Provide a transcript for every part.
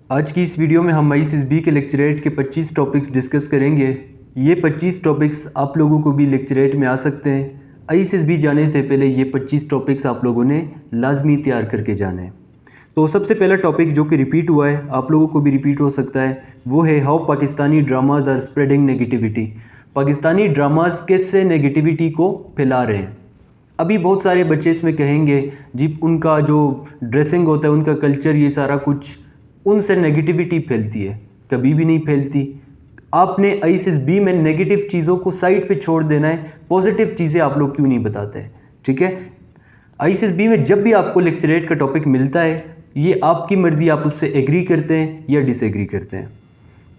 आज की इस वीडियो में हम ICSB के लेक्चरेट के 25 टॉपिक्स डिस्कस करेंगे। ये 25 टॉपिक्स आप लोगों को भी लेक्चरेट में आ सकते हैं। ICSB जाने से पहले ये 25 टॉपिक्स आप लोगों ने लाजमी तैयार करके जाने हैं। तो सबसे पहला टॉपिक जो कि रिपीट हुआ है, आप लोगों को भी रिपीट हो सकता है, वो है how Pakistani dramas are spreading negativity. Pakistani dramas कैसे नेगेटिविटी को फैला रहे हैं। अभी बहुत सारे बच्चे इसमें कहेंगे जी उनका जो ड्रेसिंग होता है, उनका कल्चर, ये सारा कुछ उनसे नेगेटिविटी फैलती है। कभी भी नहीं फैलती। आपने ICSB में नेगेटिव चीज़ों को साइड पे छोड़ देना है, पॉजिटिव चीज़ें आप लोग क्यों नहीं बताते हैं। ठीक है, ICSB में जब भी आपको लेक्चरेट का टॉपिक मिलता है, ये आपकी मर्ज़ी, आप उससे एग्री करते हैं या डिसएग्री करते हैं।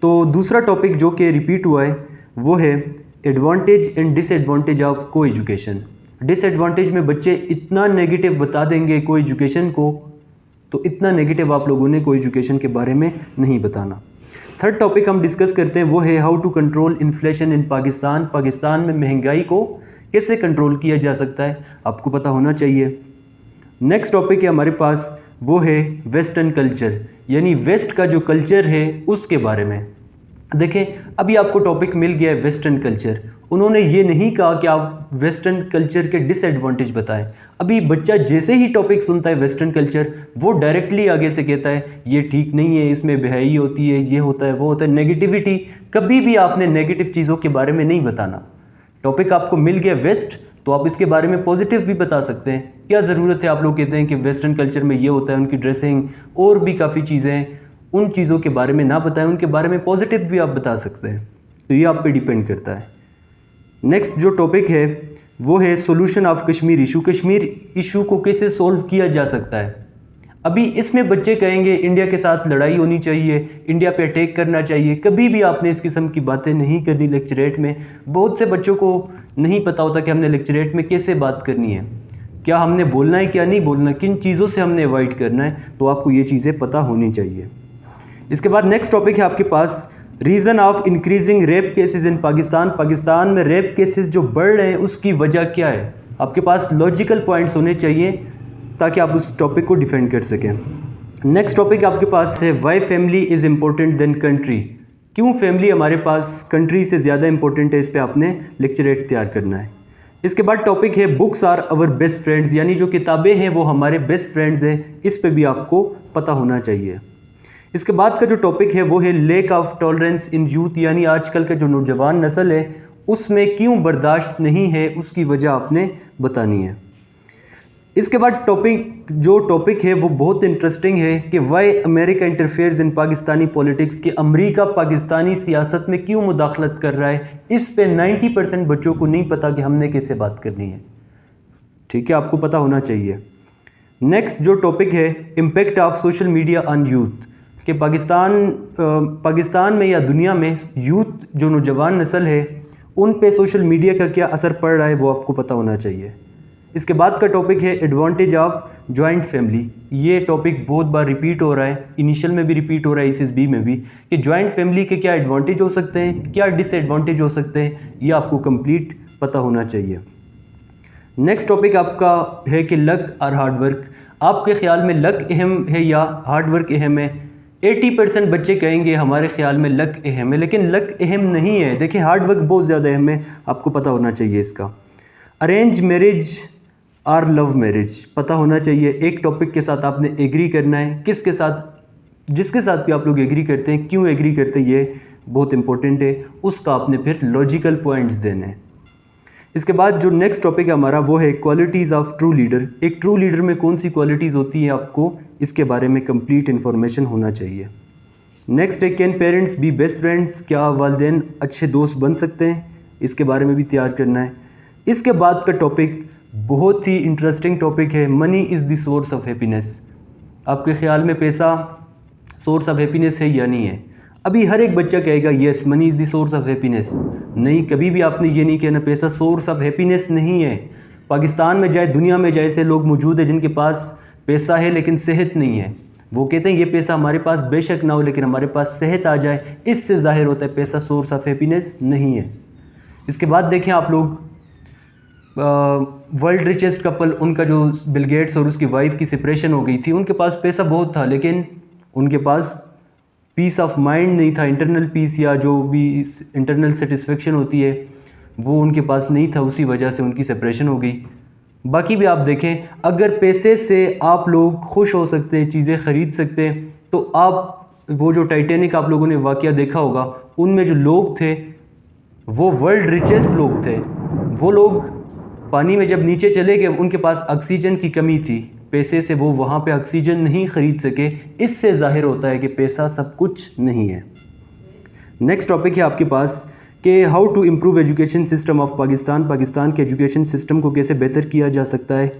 तो दूसरा टॉपिक जो कि रिपीट हुआ है वो है एडवांटेज एंड डिसएडवांटेज ऑफ को एजुकेशन। डिसएडवांटेज में बच्चे इतना नेगेटिव बता देंगे को एजुकेशन को, तो इतना नेगेटिव आप लोगों ने को एजुकेशन के बारे में नहीं बताना। थर्ड टॉपिक हम डिस्कस करते हैं वो है how to control inflation in Pakistan. Pakistan में महंगाई को कैसे कंट्रोल किया जा सकता है, आपको पता होना चाहिए। नेक्स्ट टॉपिक है हमारे पास वो है वेस्टर्न कल्चर, यानी वेस्ट का जो कल्चर है उसके बारे में। देखें, अभी आपको टॉपिक मिल गया है वेस्टर्न कल्चर। उन्होंने ये नहीं कहा कि आप वेस्टर्न कल्चर के डिसएडवांटेज बताएं। अभी बच्चा जैसे ही टॉपिक सुनता है वेस्टर्न कल्चर, वो डायरेक्टली आगे से कहता है ये ठीक नहीं है, इसमें बेहयाई होती है, ये होता है, वो होता है, नेगेटिविटी। कभी भी आपने नेगेटिव चीज़ों के बारे में नहीं बताना। टॉपिक आपको मिल गया वेस्ट, तो आप इसके बारे में पॉजिटिव भी बता सकते हैं। क्या ज़रूरत है आप लोग कहते हैं कि वेस्टर्न कल्चर में ये होता है, उनकी ड्रेसिंग और भी काफ़ी चीज़ें हैं, उन चीज़ों के बारे में ना बताएं, उनके बारे में पॉजिटिव भी आप बता सकते हैं। तो ये आप पे डिपेंड करता है। नेक्स्ट जो टॉपिक है वो है solution of Kashmir issue. Kashmir issue को कैसे सॉल्व किया जा सकता है। अभी इसमें बच्चे कहेंगे इंडिया के साथ लड़ाई होनी चाहिए, इंडिया पे अटैक करना चाहिए। कभी भी आपने इस किस्म की बातें नहीं करनी लेक्चरेट में। बहुत से बच्चों को नहीं पता होता कि हमने लेक्चरेट में कैसे बात करनी है, क्या हमने बोलना है, क्या नहीं बोलना, किन चीज़ों से हमने अवॉइड करना है। तो आपको ये चीज़ें पता होनी चाहिए। इसके बाद नेक्स्ट टॉपिक है आपके पास reason of increasing rape cases in Pakistan. Pakistan में रेप केसेस जो बढ़ रहे हैं उसकी वजह क्या है। आपके पास लॉजिकल पॉइंट्स होने चाहिए ताकि आप उस टॉपिक को डिफेंड कर सकें। नेक्स्ट टॉपिक आपके पास है why family is important than country. क्यों फैमिली हमारे पास कंट्री से ज़्यादा इंपॉर्टेंट है, इस पर आपने लेक्चरेट तैयार करना है। इसके बाद टॉपिक है books are our best friends, यानी जो किताबें हैं वो हमारे बेस्ट फ्रेंड्स हैं। इस पर भी आपको पता होना चाहिए। इसके बाद का जो टॉपिक है वो है lake of tolerance in youth, यानी आजकल का जो नौजवान नस्ल है उसमें क्यों बर्दाश्त नहीं है, उसकी वजह आपने बतानी है। इसके बाद जो टॉपिक है वो बहुत इंटरेस्टिंग है कि वाई अमेरिका इंटरफेयर्स इन पाकिस्तानी पॉलिटिक्स, कि अमेरिका पाकिस्तानी सियासत में क्यों मुदाखलत कर रहा है। इस पे 90% बच्चों को नहीं पता कि हमने कैसे बात करनी है। ठीक है, आपको पता होना चाहिए। नेक्स्ट जो टॉपिक है impact of social media on youth, कि पाकिस्तान में या दुनिया में यूथ जो नौजवान नस्ल है उन पे सोशल मीडिया का क्या असर पड़ रहा है, वो आपको पता होना चाहिए। इसके बाद का टॉपिक है एडवांटेज ऑफ जॉइंट फैमिली। ये टॉपिक बहुत बार रिपीट हो रहा है, इनिशियल में भी रिपीट हो रहा है, ICSB में भी, कि जॉइंट फैमिली के क्या एडवांटेज हो सकते हैं, क्या डिसएडवांटेज हो सकते हैं, ये आपको कंप्लीट पता होना चाहिए। नेक्स्ट टॉपिक आपका है कि लक और हार्डवर्क। आपके ख्याल में लक अहम है या हार्डवर्क अहम है। 80% बच्चे कहेंगे हमारे ख्याल में लक अहम है, लेकिन लक अहम नहीं है। देखिए, हार्डवर्क बहुत ज़्यादा अहम है, आपको पता होना चाहिए इसका। अरेंज मैरिज और लव मैरिज पता होना चाहिए। एक टॉपिक के साथ आपने एग्री करना है, किसके साथ, जिसके साथ भी आप लोग एग्री करते हैं, क्यों एग्री करते हैं, ये बहुत इंपॉर्टेंट है। उसका आपने फिर लॉजिकल पॉइंट्स देने हैं। इसके बाद जो नेक्स्ट टॉपिक है हमारा वो है क्वालिटीज़ ऑफ ट्रू लीडर। एक ट्रू लीडर में कौन सी क्वालिटीज़ होती है, आपको इसके बारे में कंप्लीट इन्फॉर्मेशन होना चाहिए। नेक्स्ट है can parents B best friends, क्या वालिदैन अच्छे दोस्त बन सकते हैं, इसके बारे में भी तैयार करना है। इसके बाद का टॉपिक बहुत ही इंटरेस्टिंग टॉपिक है money is the source of happiness. आपके ख्याल में पैसा सोर्स ऑफ हैप्पीनेस है या नहीं है। अभी हर एक बच्चा कहेगा yes money is the source of happiness. नहीं, कभी भी आपने ये नहीं कहना पैसा सोर्स ऑफ हैप्पीनेस नहीं है। पाकिस्तान में जाए, दुनिया में जाए, ऐसे लोग मौजूद हैं जिनके पास पैसा है लेकिन सेहत नहीं है। वो कहते हैं ये पैसा हमारे पास बेशक ना हो लेकिन हमारे पास सेहत आ जाए, इससे जाहिर होता है पैसा सोर्स ऑफ हैप्पीनेस नहीं है। इसके बाद देखें आप लोग वर्ल्ड रिचेस्ट कपल, उनका जो बिल गेट्स और उसकी वाइफ की सेपरेशन हो गई थी, उनके पास पैसा बहुत था लेकिन उनके पास पीस ऑफ माइंड नहीं था, इंटरनल पीस या जो भी इंटरनल सेटिस्फेक्शन होती है वो उनके पास नहीं था, उसी वजह से उनकी सेपरेशन हो गई। बाकी भी आप देखें, अगर पैसे से आप लोग खुश हो सकते हैं, चीज़ें ख़रीद सकते हैं, तो आप वो जो टाइटैनिक आप लोगों ने वाक़या देखा होगा, उनमें जो लोग थे वो वर्ल्ड रिचेस्ट लोग थे। वो लोग पानी में जब नीचे चले गए, उनके पास ऑक्सीजन की कमी थी, पैसे से वो वहाँ पे ऑक्सीजन नहीं ख़रीद सके। इससे ज़ाहिर होता है कि पैसा सब कुछ नहीं है। नेक्स्ट टॉपिक है आपके पास कि how to improve education system of Pakistan, Pakistan के एजुकेशन सिस्टम को कैसे बेहतर किया जा सकता है।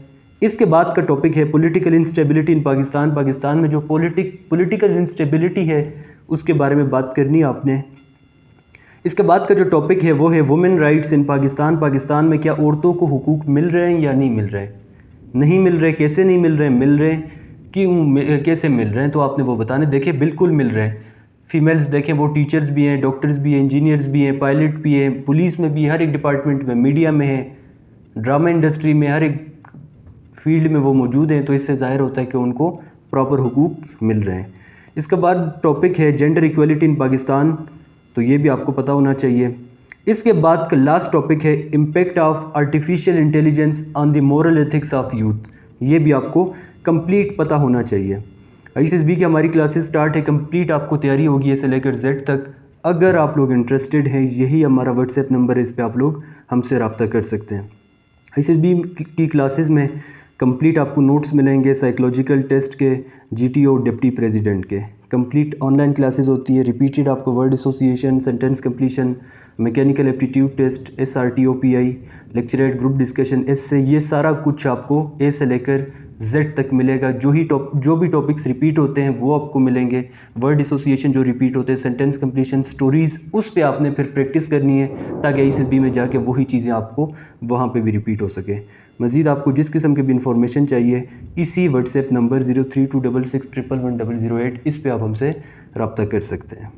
इसके बाद का टॉपिक है पॉलिटिकल इंस्टेबिलिटी इन पाकिस्तान, पाकिस्तान में जो पॉलिटिकल इंस्टेबिलिटी है उसके बारे में बात करनी है आपने। इसके बाद का जो टॉपिक है वो है वुमेन राइट्स इन पाकिस्तान, पाकिस्तान में क्या औरतों को हुकूक मिल रहे हैं या नहीं मिल रहे, नहीं मिल रहे, कैसे नहीं मिल रहे, मिल रहे क्यों, कैसे मिल रहे हैं, तो आपने वो बताने। देखिए बिल्कुल मिल रहे हैं। फीमेल्स देखें, वो टीचर्स भी हैं, डॉक्टर्स भी हैं, इंजीनियर्स भी हैं, पायलट भी हैं, पुलिस में भी, हर एक डिपार्टमेंट में, मीडिया में है, ड्रामा इंडस्ट्री में, हर एक फील्ड में वो मौजूद हैं। तो इससे ज़ाहिर होता है कि उनको प्रॉपर हुकूक मिल रहे हैं। इसके बाद टॉपिक है जेंडर इक्वलिटी इन पाकिस्तान, तो ये भी आपको पता होना चाहिए। इसके बाद का लास्ट टॉपिक है impact of artificial intelligence on the moral ethics of youth, ये भी आपको कंप्लीट पता होना चाहिए। ICSB की हमारी क्लासेस स्टार्ट है, कंप्लीट आपको तैयारी होगी से लेकर Z तक। अगर आप लोग इंटरेस्टेड हैं, यही हमारा WhatsApp नंबर है, इस पर आप लोग हमसे रब्ता कर सकते हैं। ICSB की क्लासेस में कंप्लीट आपको नोट्स मिलेंगे साइकोलॉजिकल टेस्ट के, GTO डिप्टी प्रेसिडेंट के। कंप्लीट ऑनलाइन क्लासेस होती है, रिपीटेड आपको word association, sentence completion, mechanical aptitude test, SRT OPI, lecturette, group discussion, इससे ये सारा कुछ आपको A से लेकर Z तक मिलेगा। जो भी टॉपिक्स रिपीट होते हैं वो आपको मिलेंगे। वर्ड एसोसिएशन जो रिपीट होते हैं, सेंटेंस कंप्लीशन, स्टोरीज़, उस पे आपने फिर प्रैक्टिस करनी है ताकि ICSB में जाके वही चीज़ें आपको वहाँ पे भी रिपीट हो सके। मज़ीद आपको जिस किस्म की भी इंफॉर्मेशन चाहिए, इसी WhatsApp नंबर 0326611108 इस पे आप हमसे रब्ता कर सकते हैं।